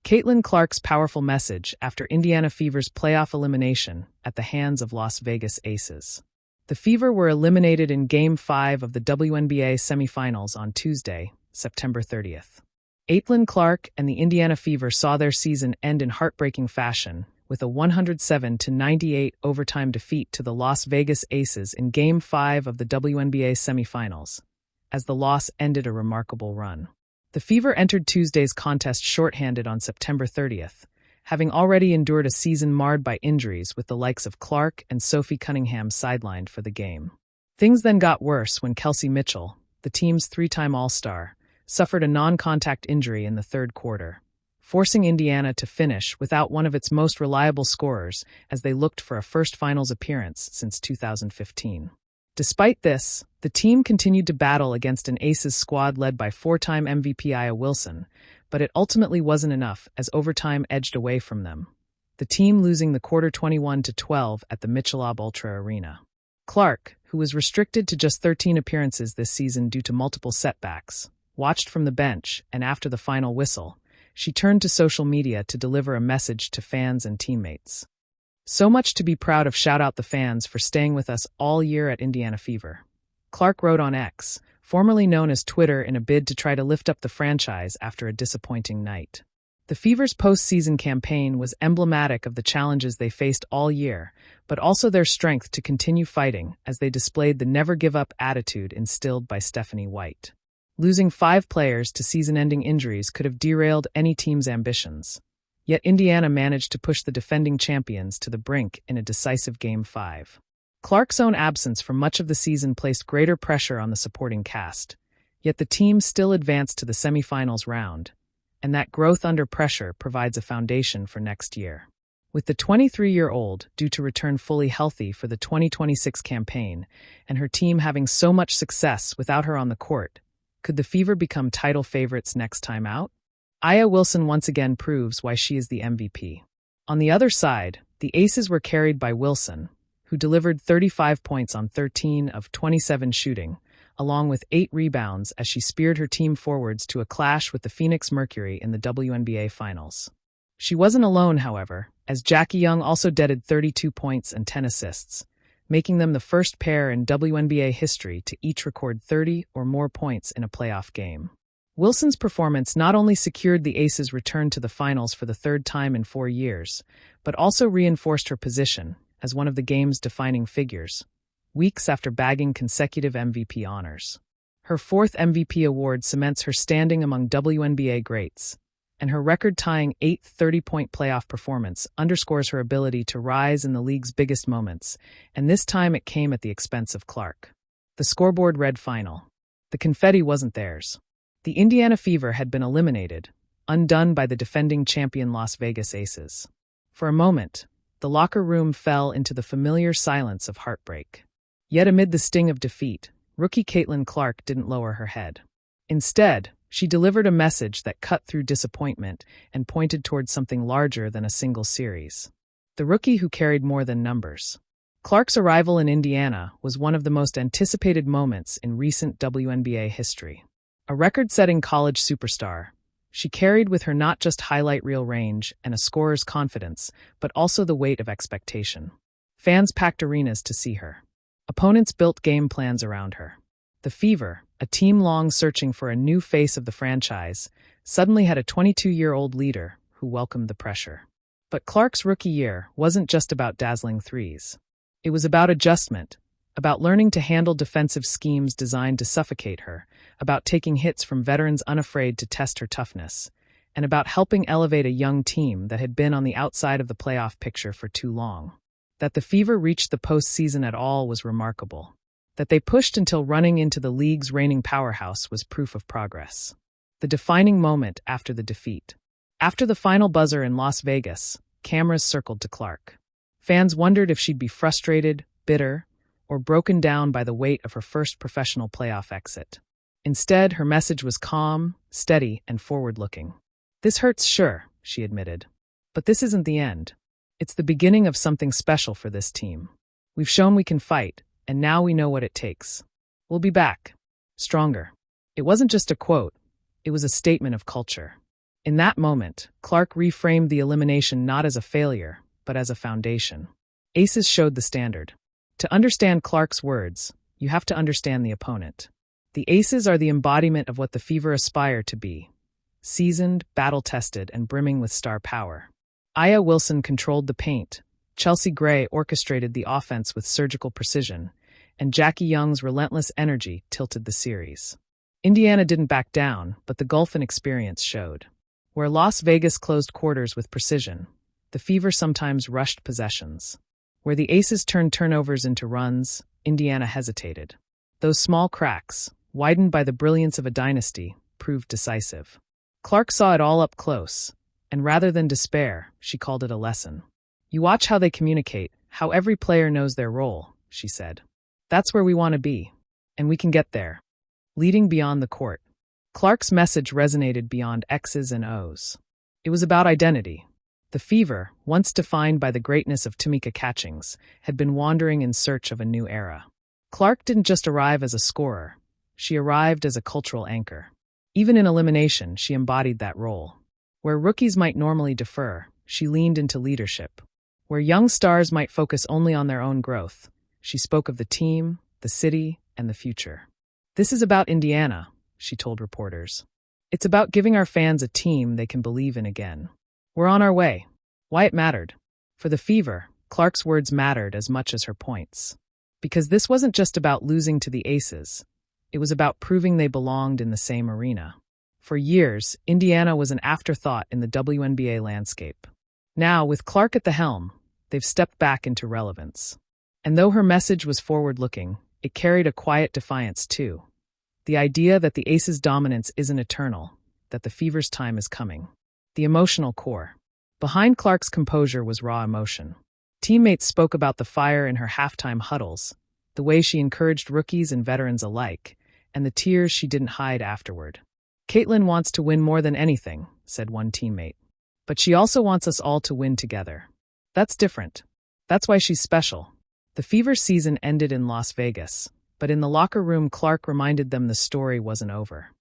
Caitlin Clark's powerful message after Indiana Fever's playoff elimination at the hands of Las Vegas Aces. The Fever were eliminated in Game 5 of the WNBA semifinals on Tuesday, September 30th. Caitlin Clark and the Indiana Fever saw their season end in heartbreaking fashion with a 107-98 overtime defeat to the Las Vegas Aces in Game 5 of the WNBA semifinals, as the loss ended a remarkable run. The Fever entered Tuesday's contest shorthanded on September 30th, having already endured a season marred by injuries with the likes of Clark and Sophie Cunningham sidelined for the game. Things then got worse when Kelsey Mitchell, the team's three-time All-Star, suffered a non-contact injury in the third quarter, forcing Indiana to finish without one of its most reliable scorers as they looked for a first finals appearance since 2015. Despite this, the team continued to battle against an Aces squad led by four-time MVP Aya Wilson, but it ultimately wasn't enough as overtime edged away from them, the team losing the quarter 21-12 at the Michelob Ultra Arena. Clark, who was restricted to just 13 appearances this season due to multiple setbacks, watched from the bench, and after the final whistle, she turned to social media to deliver a message to fans and teammates. "So much to be proud of. Shout out the fans for staying with us all year at Indiana Fever," Clark wrote on X, formerly known as Twitter, in a bid to try to lift up the franchise after a disappointing night. The Fever's postseason campaign was emblematic of the challenges they faced all year, but also their strength to continue fighting as they displayed the never-give-up attitude instilled by Stephanie White. Losing 5 players to season-ending injuries could have derailed any team's ambitions. Yet Indiana managed to push the defending champions to the brink in a decisive Game 5. Clark's own absence for much of the season placed greater pressure on the supporting cast, yet the team still advanced to the semifinals round, and that growth under pressure provides a foundation for next year. With the 23-year-old due to return fully healthy for the 2026 campaign, and her team having so much success without her on the court, could the Fever become title favorites next time out? Aya Wilson once again proves why she is the MVP. On the other side, the Aces were carried by Wilson, who delivered 35 points on 13 of 27 shooting, along with 8 rebounds as she speared her team forwards to a clash with the Phoenix Mercury in the WNBA Finals. She wasn't alone, however, as Jackie Young also netted 32 points and 10 assists, making them the first pair in WNBA history to each record 30 or more points in a playoff game. Wilson's performance not only secured the Aces' return to the finals for the third time in 4 years, but also reinforced her position as one of the game's defining figures, weeks after bagging consecutive MVP honors. Her 4th MVP award cements her standing among WNBA greats, and her record-tying 8th 30-point playoff performance underscores her ability to rise in the league's biggest moments, and this time it came at the expense of Clark. The scoreboard read final. The confetti wasn't theirs. The Indiana Fever had been eliminated, undone by the defending champion Las Vegas Aces. For a moment, the locker room fell into the familiar silence of heartbreak. Yet amid the sting of defeat, rookie Caitlin Clark didn't lower her head. Instead, she delivered a message that cut through disappointment and pointed towards something larger than a single series. The rookie who carried more than numbers. Clark's arrival in Indiana was one of the most anticipated moments in recent WNBA history. A record-setting college superstar, she carried with her not just highlight reel range and a scorer's confidence, but also the weight of expectation. Fans packed arenas to see her. Opponents built game plans around her. The Fever, a team long searching for a new face of the franchise, suddenly had a 22-year-old leader who welcomed the pressure. But Clark's rookie year wasn't just about dazzling threes. It was about adjustment, about learning to handle defensive schemes designed to suffocate her, about taking hits from veterans unafraid to test her toughness, and about helping elevate a young team that had been on the outside of the playoff picture for too long. That the Fever reached the postseason at all was remarkable. That they pushed until running into the league's reigning powerhouse was proof of progress. The defining moment after the defeat. After the final buzzer in Las Vegas, cameras circled to Clark. Fans wondered if she'd be frustrated, bitter, or broken down by the weight of her first professional playoff exit. Instead, her message was calm, steady, and forward-looking. "This hurts, sure," she admitted. "But this isn't the end. It's the beginning of something special for this team. We've shown we can fight, and now we know what it takes. We'll be back. Stronger." It wasn't just a quote. It was a statement of culture. In that moment, Clark reframed the elimination not as a failure, but as a foundation. Aces showed the standard. To understand Clark's words, you have to understand the opponent. The Aces are the embodiment of what the Fever aspire to be: seasoned, battle-tested, and brimming with star power. Aya Wilson controlled the paint, Chelsea Gray orchestrated the offense with surgical precision, and Jackie Young's relentless energy tilted the series. Indiana didn't back down, but the Gulfin experience showed. Where Las Vegas closed quarters with precision, the Fever sometimes rushed possessions. Where the Aces turned turnovers into runs, Indiana hesitated. Those small cracks, widened by the brilliance of a dynasty, proved decisive. Clark saw it all up close, and rather than despair, she called it a lesson. You watch how they communicate, how every player knows their role, she said. That's where we want to be, and we can get there. Leading beyond the court. Clark's message resonated beyond X's and O's. It was about identity. The Fever, once defined by the greatness of Tamika Catchings, had been wandering in search of a new era. Clark didn't just arrive as a scorer. She arrived as a cultural anchor. Even in elimination, she embodied that role. Where rookies might normally defer, she leaned into leadership. Where young stars might focus only on their own growth, she spoke of the team, the city, and the future. This is about Indiana, she told reporters. It's about giving our fans a team they can believe in again. We're on our way. Why it mattered. For the Fever, Clark's words mattered as much as her points. Because this wasn't just about losing to the Aces. It was about proving they belonged in the same arena. For years, Indiana was an afterthought in the WNBA landscape. Now, with Clark at the helm, they've stepped back into relevance. And though her message was forward-looking, it carried a quiet defiance too. The idea that the Aces' dominance isn't eternal, that the Fever's time is coming. The emotional core. Behind Clark's composure was raw emotion. Teammates spoke about the fire in her halftime huddles, the way she encouraged rookies and veterans alike, and the tears she didn't hide afterward. "Caitlin wants to win more than anything," said one teammate. "But she also wants us all to win together. That's different. That's why she's special." The Fever season ended in Las Vegas, but in the locker room Clark reminded them the story wasn't over.